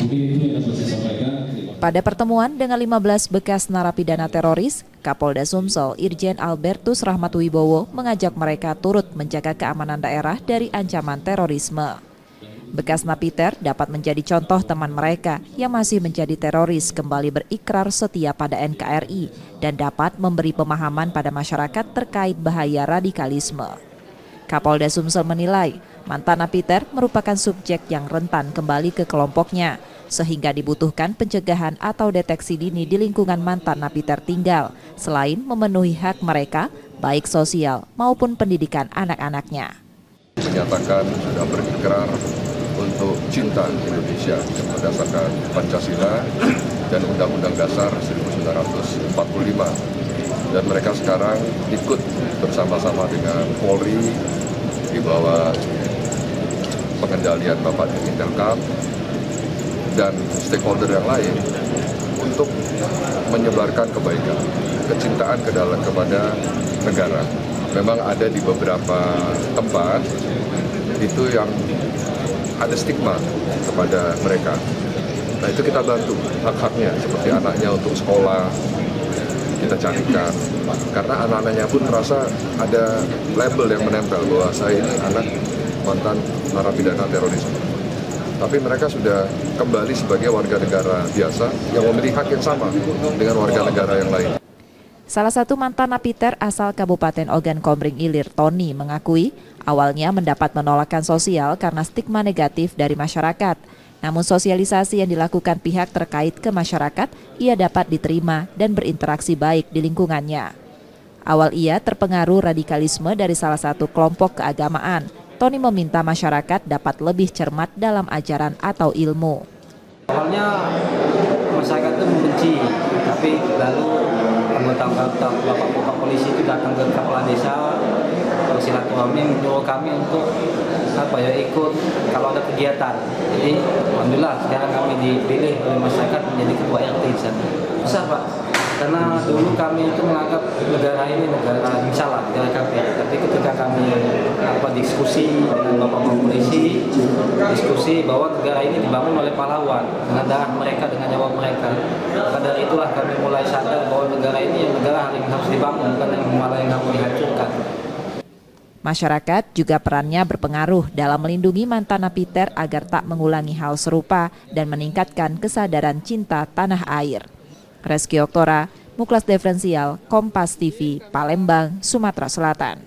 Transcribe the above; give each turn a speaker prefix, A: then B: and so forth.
A: Mungkin itu yang dapat saya sampaikan.
B: Pada pertemuan dengan 15 bekas narapidana teroris, Kapolda Sumsel Irjen Albertus Rahmatwibowo mengajak mereka turut menjaga keamanan daerah dari ancaman terorisme. Bekas napiter dapat menjadi contoh teman mereka yang masih menjadi teroris kembali berikrar setia pada NKRI dan dapat memberi pemahaman pada masyarakat terkait bahaya radikalisme. Kapolda Sumsel menilai mantan napiter merupakan subjek yang rentan kembali ke kelompoknya, sehingga dibutuhkan pencegahan atau deteksi dini di lingkungan mantan napiter tinggal, selain memenuhi hak mereka, baik sosial maupun pendidikan anak-anaknya.
C: Menyatakan sudah berikrar untuk cinta Indonesia berdasarkan Pancasila dan Undang-Undang Dasar 1945. Dan mereka sekarang ikut bersama-sama dengan Polri di bawah pengendalian Bapak Dirjen dan stakeholder yang lain untuk menyebarkan kebaikan, kecintaan kepada negara. Memang ada di beberapa tempat itu yang ada stigma kepada mereka. Nah itu kita bantu hak-haknya, seperti anaknya untuk sekolah, kita carikan. Karena anak-anaknya pun merasa ada label yang menempel bahwa saya ini anak mantan narapidana terorisme. Tapi mereka sudah kembali sebagai warga negara biasa yang memiliki hak yang sama dengan warga negara yang lain.
B: Salah satu mantan napiter asal Kabupaten Ogan Komering Ilir, Tony, mengakui awalnya mendapat penolakan sosial karena stigma negatif dari masyarakat. Namun sosialisasi yang dilakukan pihak terkait ke masyarakat, ia dapat diterima dan berinteraksi baik di lingkungannya. Awal ia terpengaruh radikalisme dari salah satu kelompok keagamaan. Tony meminta masyarakat dapat lebih cermat dalam ajaran atau ilmu.
D: Awalnya masyarakat itu membenci, tapi lalu anggota Bapak polisi itu datang ke kepala desa, silaturahmi menyuruh kami untuk ikut kalau ada kegiatan. Jadi alhamdulillah sekarang kami dipilih oleh masyarakat menjadi ketua RT di sana. Besar Pak, karena dulu kami itu menganggap negara ini negara yang salah, negara kafir. Tapi ketika kami diskusi dengan Bapak polisi, diskusi bahwa negara ini dibangun oleh pahlawan dengan darah mereka, dengan nyawa mereka. Maka dari itulah kami mulai sadar bahwa negara ini negara yang harus dibangun, bukan yang malah yang harus dihancurkan.
B: Masyarakat juga perannya berpengaruh dalam melindungi mantan napiter agar tak mengulangi hal serupa dan meningkatkan kesadaran cinta tanah air. Reski Oktora, Muklas Diferensial, Kompas TV, Palembang, Sumatera Selatan.